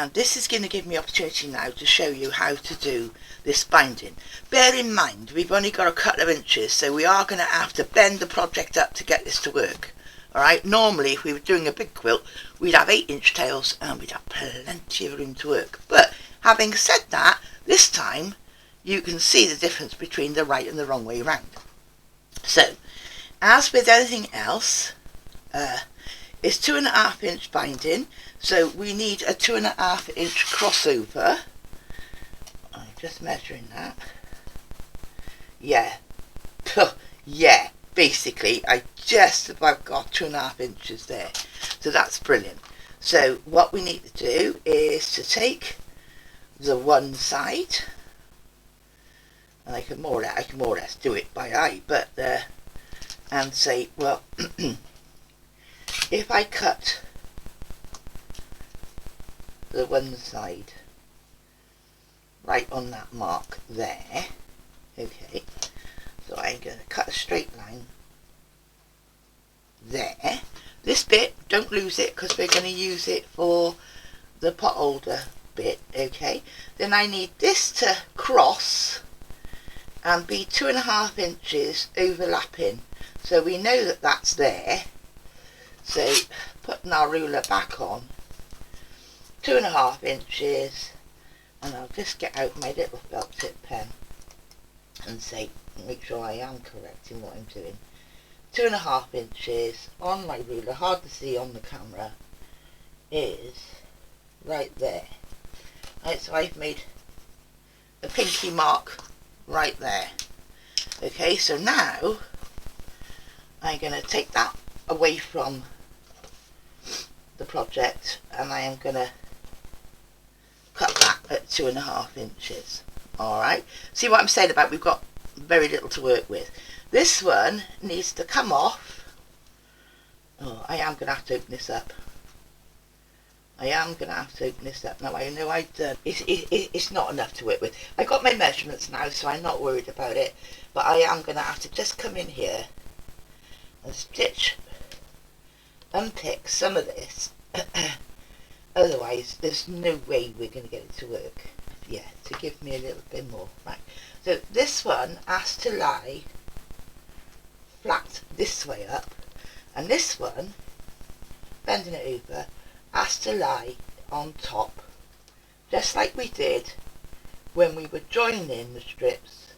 and this is going to give me opportunity now to show you how to do this binding. Bear in mind we've only got a couple of inches, so we are going to have to bend the project up to get this to work. Alright, normally if we were doing a big quilt we'd have 8-inch tails and we'd have plenty of room to work, but having said that, this time you can see the difference between the right and the wrong way round. So as with anything else, it's 2.5-inch binding, so we need a 2.5-inch crossover. I'm just measuring that. Yeah, yeah, basically I just about got 2.5 inches there, so that's brilliant. So what we need to do is to take the one side, and I can more or less do it by eye, but and say, well, if I cut the one side right on that mark there, okay, so I'm going to cut a straight line there. This bit, don't lose it because we're going to use it for the potholder bit, okay. Then I need this to cross and be 2.5 inches overlapping, so we know that that's there. So putting our ruler back on, 2.5 inches, and I'll just get out my little felt tip pen and say, make sure I am correct in what I'm doing. 2.5 inches on my ruler, hard to see on the camera, is right there. Right, so I've made a pinky mark right there. Okay, so now I'm going to take that away from the project and I am going to cut that at 2.5 inches. Alright, see what I'm saying about we've got very little to work with. This one needs to come off. Oh, I am going to have to open this up. Now I know it's not enough to work with. I got my measurements now, so I'm not worried about it, but I am going to have to just come in here and stitch, unpick some of this. Otherwise there's no way we're going to get it to work. Yeah, to give me a little bit more. Right, so this one has to lie flat this way up, and this one, bending it over, has to lie on top, just like we did when we were joining the strips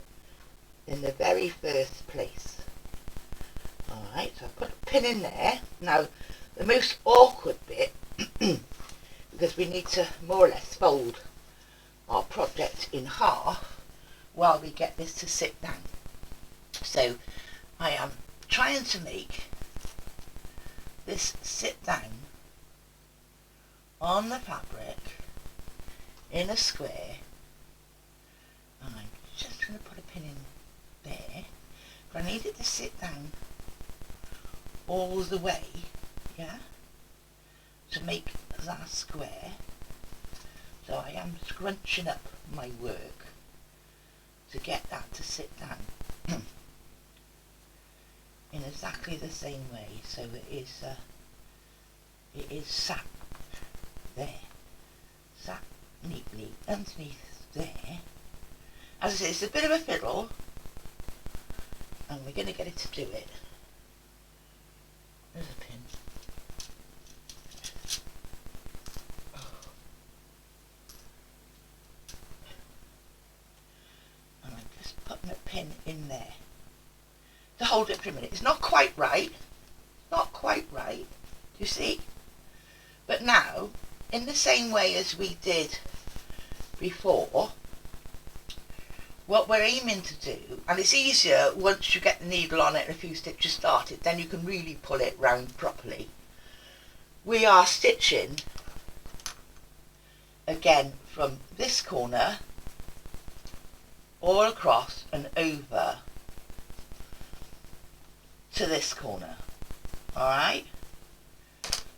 in the very first place. Alright, so I put a pin in there. Now the most awkward bit, because we need to more or less fold our project in half while we get this to sit down. So I am trying to make this sit down on the fabric in a square, and I'm just going to put a pin in there, but I need it to sit down all the way, yeah, to make that square. So I am scrunching up my work to get that to sit down in exactly the same way, so it is sat there, sat neatly underneath there. As I say, it's a bit of a fiddle, and we're going to get it to do it. There's a pin. And I'm just putting a pin in there to hold it for a minute. It's not quite right. Do you see? But now, in the same way as we did before, what we're aiming to do, and it's easier once you get the needle on it and a few stitches started, then you can really pull it round properly. We are stitching again from this corner all across and over to this corner. Alright?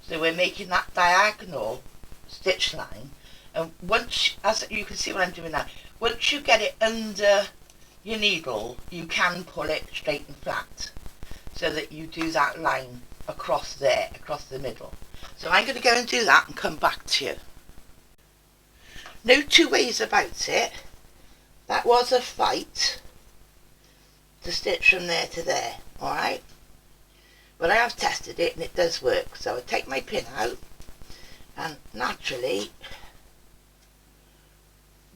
So we're making that diagonal stitch line, and once, as you can see what I'm doing now, once you get it under your needle you can pull it straight and flat so that you do that line across there, across the middle. So I'm going to go and do that and come back to you. No two ways about it. That was a fight to stitch from there to there, alright? But I have tested it and it does work. So I take my pin out and naturally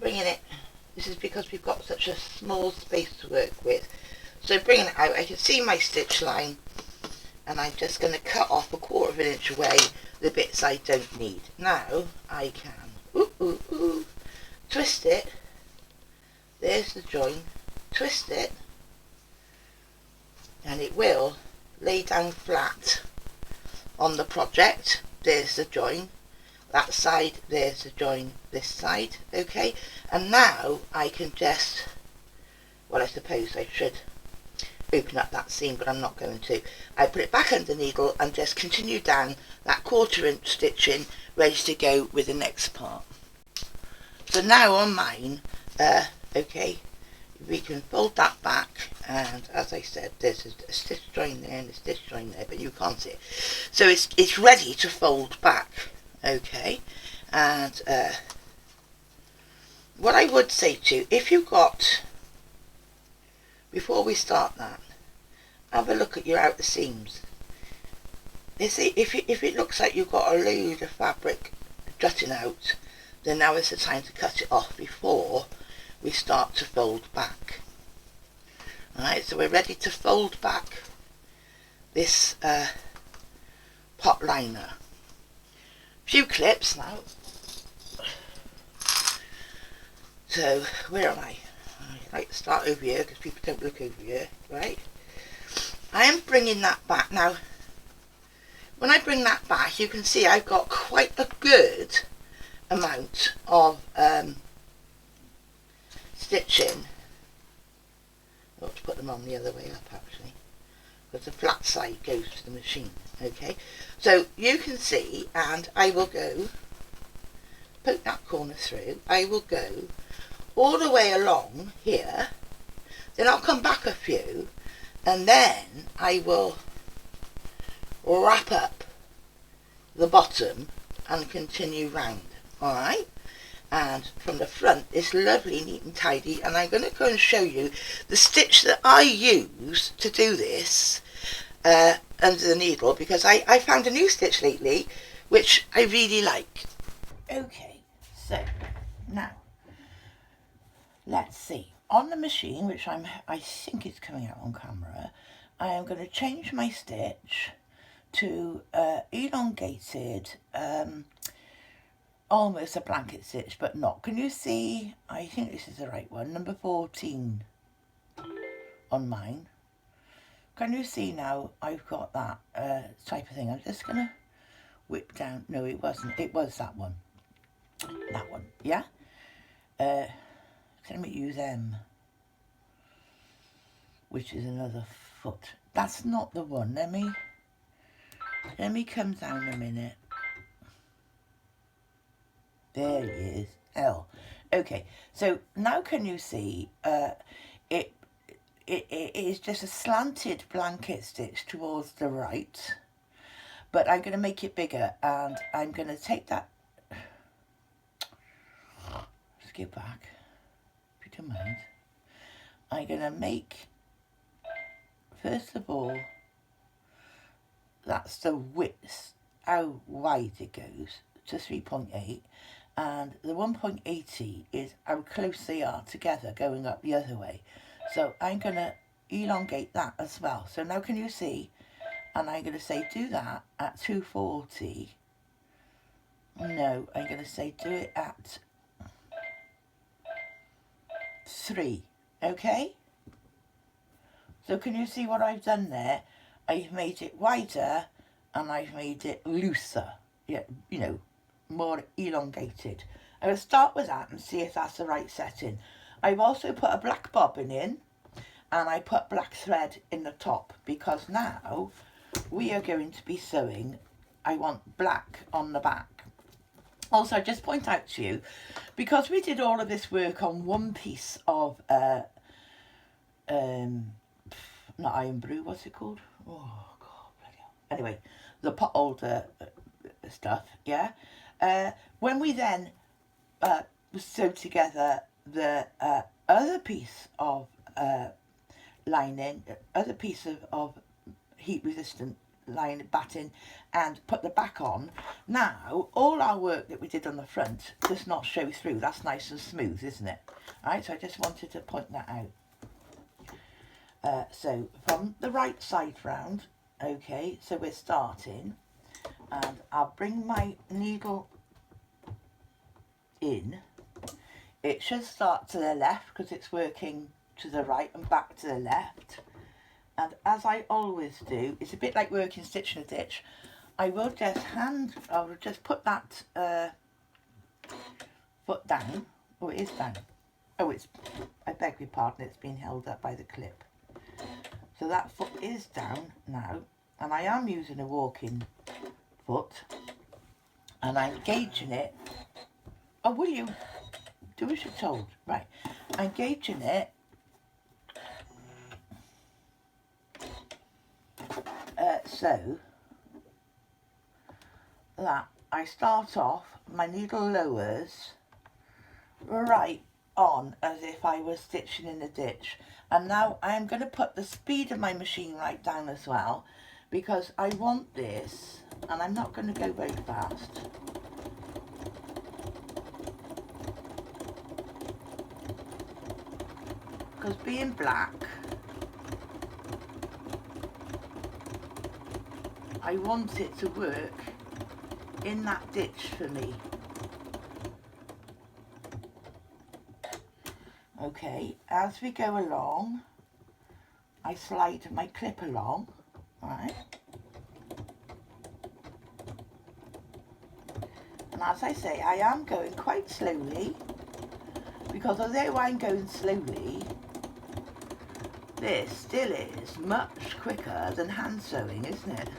bringing it, this is because we've got such a small space to work with. So bringing it out, I can see my stitch line, and I'm just going to cut off 1/4 inch away the bits I don't need. Now I can twist it. There's the join. Twist it, and it will lay down flat on the project. There's the join. That side, there's the join this side, okay? And now I can just, well, I suppose I should open up that seam, but I'm not going to. I put it back under the needle and just continue down that 1/4 inch stitching, ready to go with the next part. So now on mine, okay, we can fold that back, and as I said, there's a stitch join there and a stitch join there, but you can't see it. So it's ready to fold back, okay? And what I would say to you, if you've got, before we start that, have a look at your outer seams. If it looks like you've got a load of fabric jutting out, then now is the time to cut it off before we start to fold back. Alright, so we're ready to fold back this pot liner. Few clips now. So where am I? I like to start over here because people don't look over here, right? I am bringing that back now. When I bring that back, you can see I've got quite a good amount of stitching. I ought to put them on the other way up actually, because the flat side goes to the machine. Okay, so you can see, and I will go poke that corner through. I will go all the way along here, then I'll come back a few, and then I will wrap up the bottom and continue round. Alright, and from the front it's lovely, neat and tidy, and I'm going to go and show you the stitch that I use to do this under the needle, because I found a new stitch lately which I really like. Okay, so now let's see, on the machine, which I think it's coming out on camera, I am going to change my stitch to elongated, almost a blanket stitch, but not. Can you see? I think this is the right one, number 14 on mine. Can you see now? I've got that type of thing. I'm just gonna whip down. No, it wasn't. It was that one. That one. Yeah. Let me use M, which is another foot. That's not the one. Let me come down a minute. There he is, L. Okay, so now can you see it is just a slanted blanket stitch towards the right, but I'm going to make it bigger, and I'm going to take that, let's get back, if you don't mind. I'm going to make, first of all, that's the width, how wide it goes, to 3.8, and the 1.80 is how close they are together going up the other way. So I'm going to elongate that as well. So now can you see? And I'm going to say do that at 240. No, I'm going to say do it at 3. Okay? So can you see what I've done there? I've made it wider and I've made it looser. Yeah, you know, more elongated. I will start with that and see if that's the right setting. I've also put a black bobbin in, and I put black thread in the top, because now we are going to be sewing, I want black on the back. Also, I just point out to you, because we did all of this work on one piece of not iron brew, what's it called? Oh god, bloody hell. Anyway, the potholder stuff, yeah. When we then sew together the other piece of lining, other piece of heat resistant lining batting, and put the back on. Now all our work that we did on the front does not show through. That's nice and smooth, isn't it? Alright, so I just wanted to point that out. So from the right side round, okay, so we're starting, and I'll bring my needle in. It should start to the left because it's working to the right and back to the left. And as I always do, it's a bit like working stitch in a ditch. I will just put that foot down. Oh, it is down. Oh, I beg your pardon, it's been held up by the clip. So that foot is down now, and I am using a walking foot, and I'm gauging it. Oh, will you? Do as you're told. Right. I'm gauging it so that I start off, my needle lowers right on as if I was stitching in a ditch. And now I'm going to put the speed of my machine right down as well, because I want this, and I'm not going to go very fast. Because being black, I want it to work in that ditch for me. Okay, as we go along, I slide my clip along, right? And as I say, I am going quite slowly, because although I'm going slowly, this still is much quicker than hand sewing, isn't it?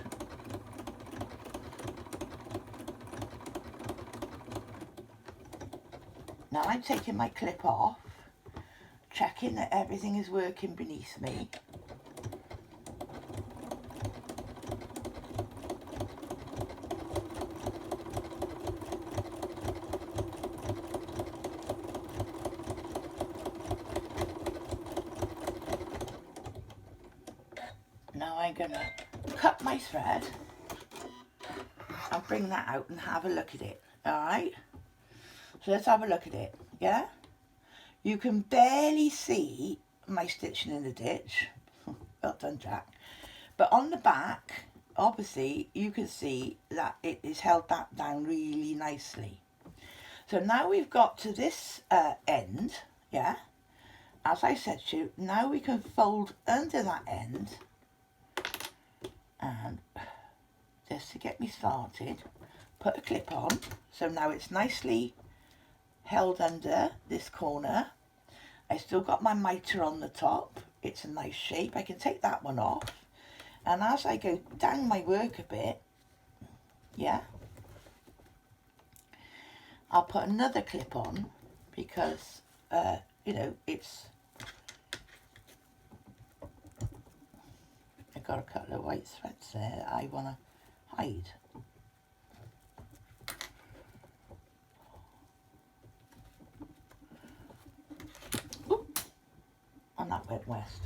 Now I'm taking my clip off, checking that everything is working beneath me. Now I'm going to cut my thread and bring that out and have a look at it, alright? So let's have a look at it, yeah? You can barely see my stitching in the ditch. Well done, Jack. But on the back, obviously, you can see that it is held that down really nicely. So now we've got to this end, yeah? As I said to you, now we can fold under that end, and just to get me started, put a clip on. So now it's nicely held under this corner. I still got my mitre on the top. It's a nice shape. I can take that one off, and as I go down my work a bit, yeah, I'll put another clip on, because you know, I've got a couple of white threads there I want to hide. Oop. And that went west.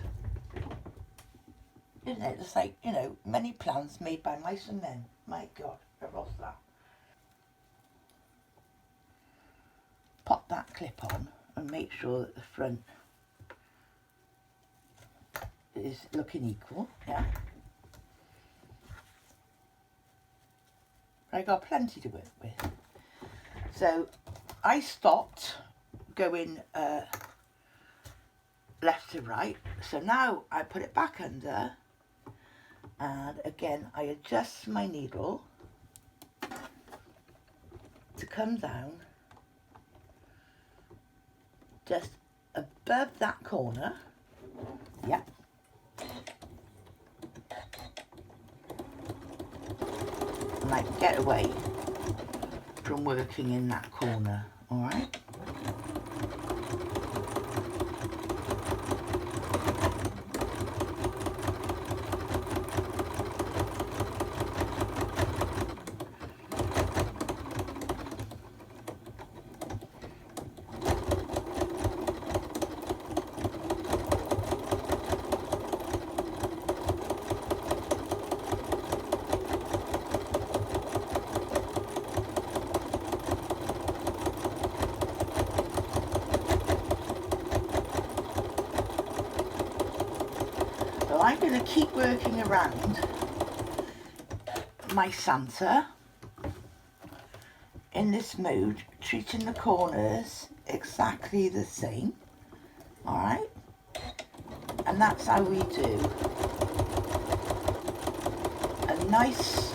Isn't it? It's like, you know, many plans made by mice and men. My God, I lost that. Pop that clip on and make sure that the front is looking equal, yeah. I got plenty to work with. So I stopped going left to right. So now I put it back under, and again I adjust my needle to come down just above that corner, yeah. And I can get away from working in that corner, all right? So I'm going to keep working around my Santa in this mode, treating the corners exactly the same, alright? And that's how we do a nice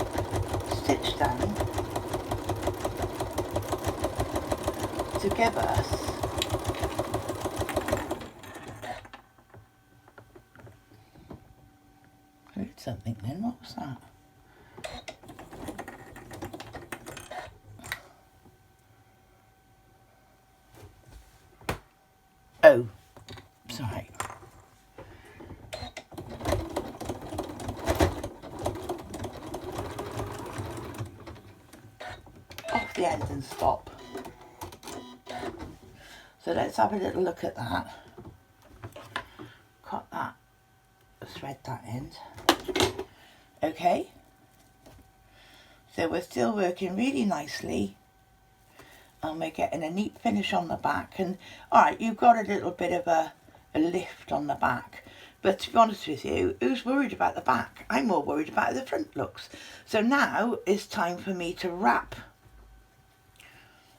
stitch down to give us heard something then, what was that? Oh, sorry. Off the end and stop. So let's have a little look at that. Cut that, thread that end. Okay. So we're still working really nicely. And we're getting a neat finish on the back. And alright, you've got a little bit of a lift on the back. But to be honest with you, who's worried about the back? I'm more worried about how the front looks. So now it's time for me to wrap.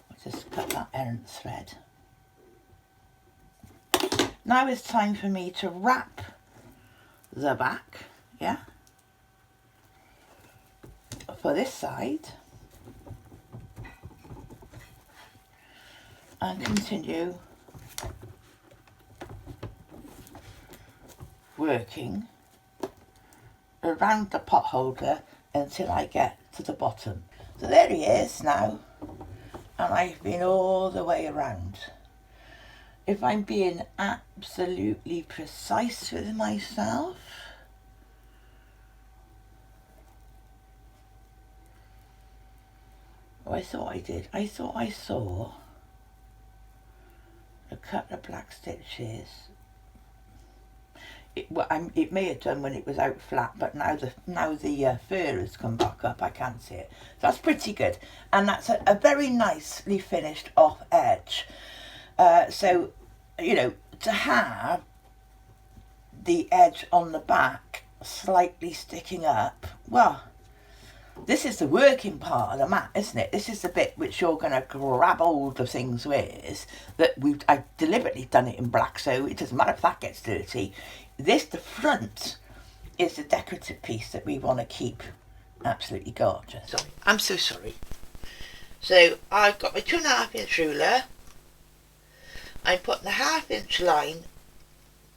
I'll just cut that errant thread. Now it's time for me to wrap the back, yeah, for this side. And continue working around the pot holder until I get to the bottom. So there he is now, and I've been all the way around. If I'm being absolutely precise with myself, oh, I thought I did. I thought I saw a couple of black stitches. It may have done when it was out flat, but now the fur has come back up. I can't see it. So that's pretty good, and that's a very nicely finished off edge. So, you know, to have the edge on the back slightly sticking up, well, this is the working part of the mat, isn't it? This is the bit which you're going to grab hold of things with. I've deliberately done it in black, so it doesn't matter if that gets dirty. The front, is the decorative piece that we want to keep absolutely gorgeous. Sorry, I'm so sorry. So I've got my 2.5 inch ruler. I'm putting the 1/2 inch line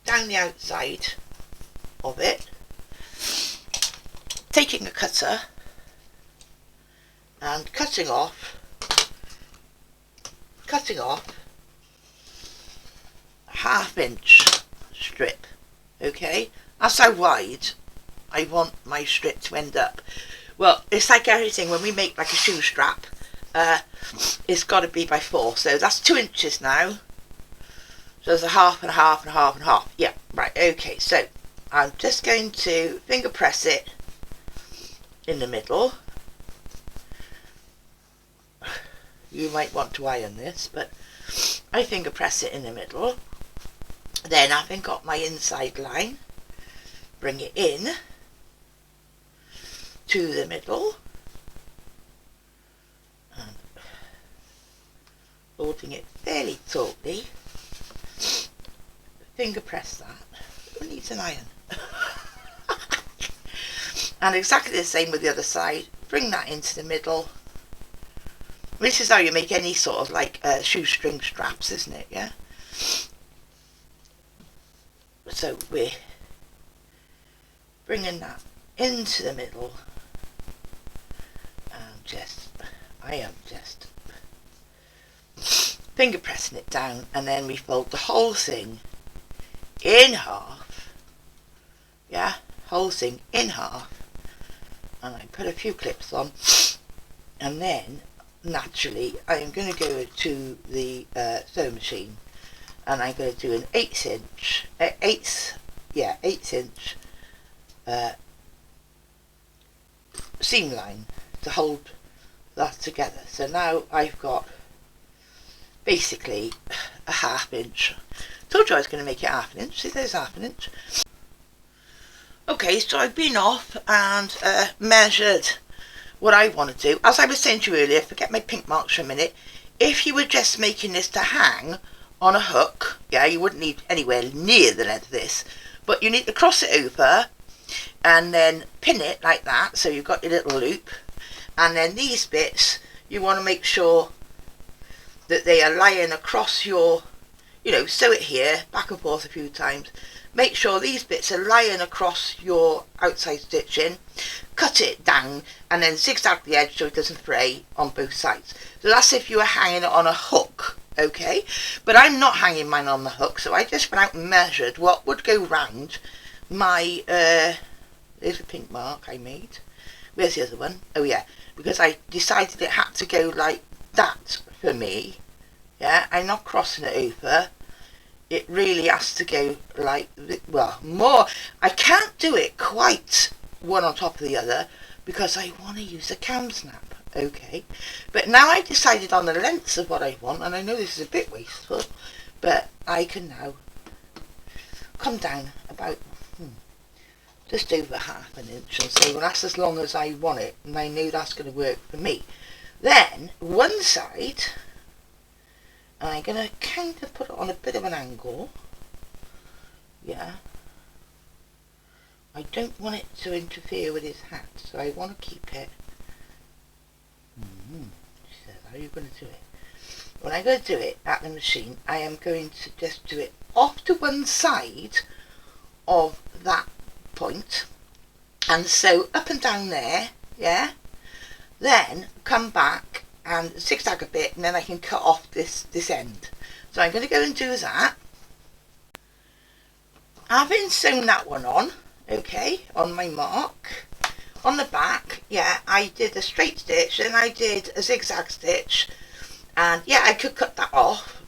down the outside of it, taking a cutter and cutting off a 1/2 inch strip. Okay, that's how wide I want my strip to end up. Well, it's like everything when we make like a shoe strap, it's got to be by 4, so that's 2 inches now. So there's a 1/2 and a 1/2 and a 1/2 and a 1/2. Yeah, right, okay, so I'm just going to finger press it in the middle. You might want to iron this, but I finger press it in the middle. Then, having got my inside line, bring it in to the middle, and holding it fairly tautly, finger press that. Who needs an iron? And exactly the same with the other side. Bring that into the middle. This is how you make any sort of like shoestring straps, isn't it? Yeah. So we're bringing that into the middle, and I am just finger pressing it down, and then we fold the whole thing in half. Yeah, whole thing in half, and I put a few clips on, and then naturally I am going to go to the sewing machine, and I'm going to do an 1/8 inch seam line to hold that together. So now I've got basically a 1/2 inch. Told you I was going to make it 1/2 inch. See, there's 1/2 inch. Okay, so I've been off and measured what I want to do. As I was saying to you earlier, forget my pink marks for a minute. If you were just making this to hang on a hook, yeah, you wouldn't need anywhere near the length of this. But you need to cross it over and then pin it like that, so you've got your little loop. And then these bits, you want to make sure that they are lying across your, sew it here, back and forth a few times. Make sure these bits are lying across your outside stitching, cut it down, and then zigzag the edge so it doesn't fray on both sides. So that's if you are hanging it on a hook, okay? But I'm not hanging mine on the hook, so I just went out and measured what would go round my, there's a pink mark I made. Where's the other one? Oh yeah, because I decided it had to go like that for me. Yeah, I'm not crossing it over. It really has to go like, well, more. I can't do it quite one on top of the other because I want to use a cam snap, okay? But now I've decided on the lengths of what I want, and I know this is a bit wasteful, but I can now come down about just over half an inch and say, well, that's as long as I want it, and I know that's going to work for me. Then one side, I'm going to kind of put it on a bit of an angle. Yeah. I don't want it to interfere with his hat, so I want to keep it. She says, how are you going to do it? When I go to do it at the machine, I am going to just do it off to one side of that point, and sew up and down there, yeah? Then come back and zigzag a bit, and then I can cut off this end. So I'm going to go and do that. Having sewn that one on, okay, on my mark, on the back, yeah, I did a straight stitch, and I did a zigzag stitch, and yeah, I could cut that off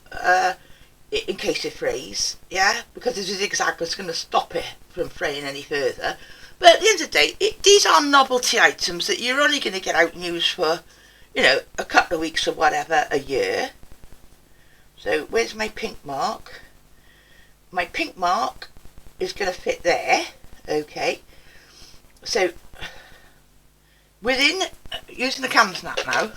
in case it frays, yeah, because the zigzag was going to stop it from fraying any further. But at the end of the day, these are novelty items that you're only going to get out and use for, a couple of weeks or whatever, a year. So where's my pink mark? My pink mark is going to fit there, okay? So within, using the cam snap now,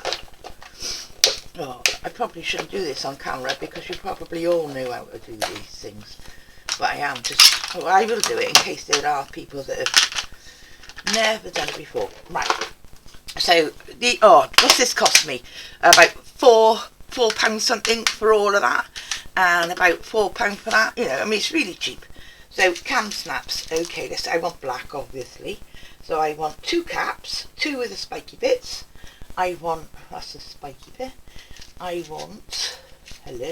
oh, I probably shouldn't do this on camera because you probably all know how to do these things. But I will do it in case there are people that have never done it before. Right. So, what's this cost me? About £4 something for all of that. And about £4 for that. I mean, it's really cheap. So, cam snaps. Okay, I want black, obviously. So, I want 2 caps, 2 with the spiky bits. That's the spiky bit. I want, hello.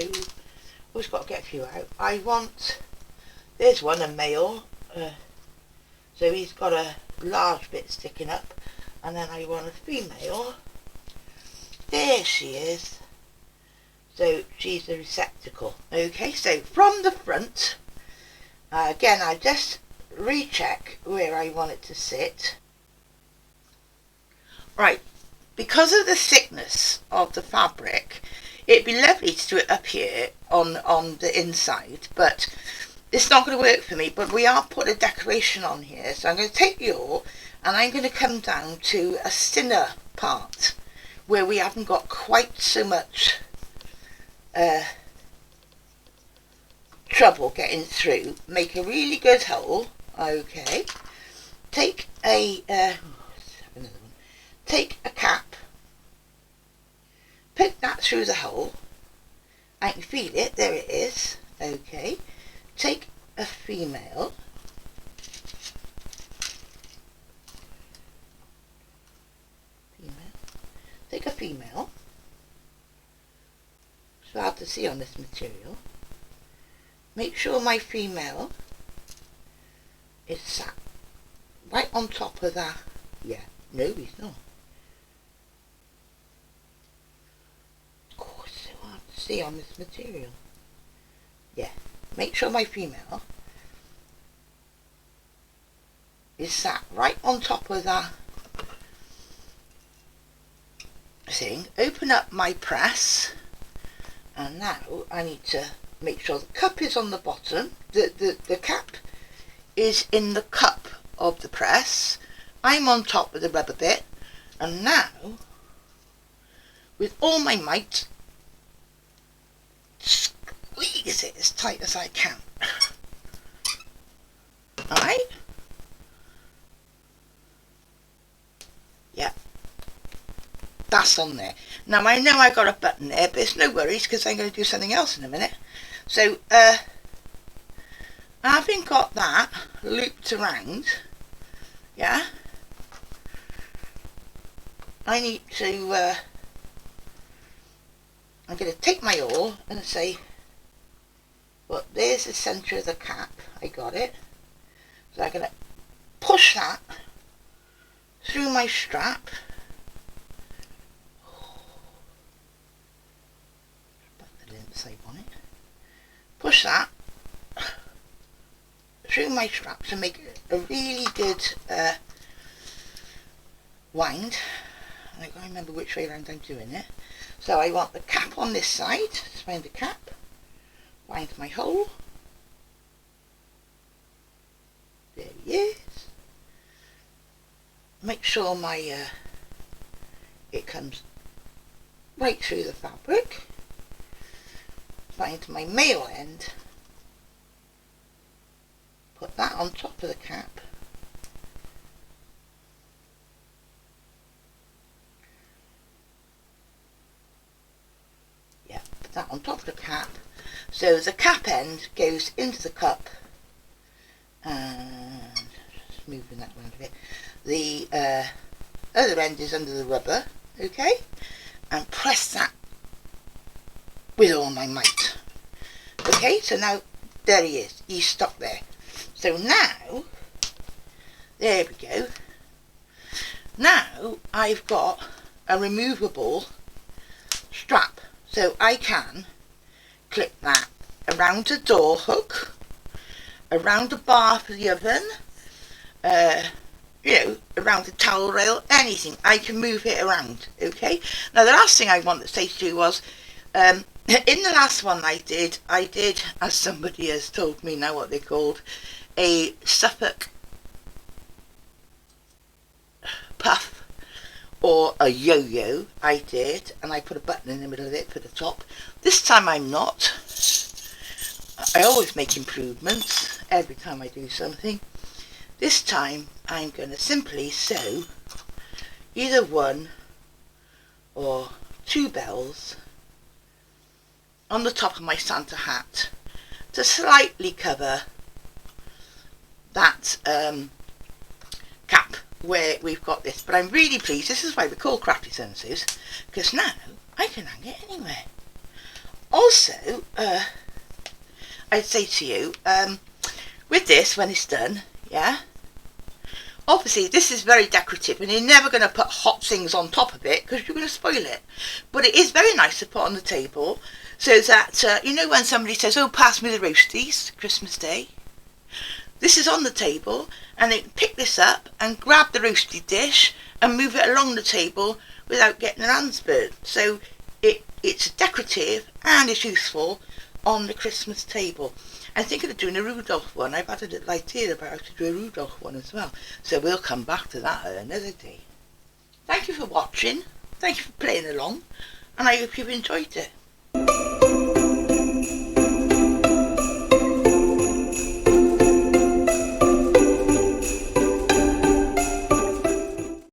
Always got to get a few out. I want, there's one, a male. So he's got a large bit sticking up. And then I want a female. There she is. So she's the receptacle. Okay, so from the front, again, I just recheck where I want it to sit. Right, because of the thickness of the fabric, it'd be lovely to do it up here on the inside, but it's not going to work for me. But we are putting a decoration on here, so I'm going to take the awl and I'm going to come down to a thinner part where we haven't got quite so much trouble getting through. Make a really good hole, okay? Take a take a cap, poke that through the hole. I can feel it, there it is, okay. Take a female, take a female, it's hard to see on this material. Make sure my female is sat right on top of that. Yeah, no, he's not. Oh, it's so hard to see on this material. Yeah, make sure my female is sat right on top of that thing. Open up my press, and now I need to make sure the cup is on the bottom. The cap is in the cup of the press. I'm on top of the rubber bit, and now with all my might squeeze it as tight as I can. Alright? Yeah, that's on there. Now I know I got a button there, but it's no worries because I'm going to do something else in a minute. So having got that looped around, yeah, I need to I'm going to take my awl and say, well, there's the centre of the cap. I got it. So I'm going to push that through my strap. Put the inside on it. Push that through my strap to make a really good wind. I can't remember which way around I'm doing it. So I want the cap on this side. Let's find the cap. Find my hole. There he is. Make sure my it comes right through the fabric. Find my male end. Put that on top of the cap. Yeah, put that on top of the cap. So the cap end goes into the cup, and just moving that around a bit. The other end is under the rubber, okay? And press that with all my might. Okay, so now there he is. He's stuck there. So now, there we go. Now I've got a removable strap, so I can clip that around the door hook, around the bar for the oven, you know, around the towel rail, anything. I can move it around, okay? Now the last thing I want to say to you was, in the last one I did, as somebody has told me now what they're called, a Suffolk puff or a yo-yo. I did, and I put a button in the middle of it for the top. This time I'm not. I always make improvements every time I do something. This time I'm going to simply sew either one or two bells on the top of my Santa hat to slightly cover that cap where we've got this. But I'm really pleased. This is why we call Crafty Senses, because now I can hang it anywhere. Also, I'd say to you, with this, when it's done, yeah, obviously this is very decorative and you're never going to put hot things on top of it because you're going to spoil it. But it is very nice to put on the table so that, you know, when somebody says, oh, pass me the roasties, Christmas Day, this is on the table and they can pick this up and grab the roasted dish and move it along the table without getting their hands burnt. So it's decorative and it's useful on the Christmas table. I'm thinking of doing a Rudolph one. I've had a little idea about how to do a Rudolph one as well. So we'll come back to that another day. Thank you for watching. Thank you for playing along. And I hope you've enjoyed it.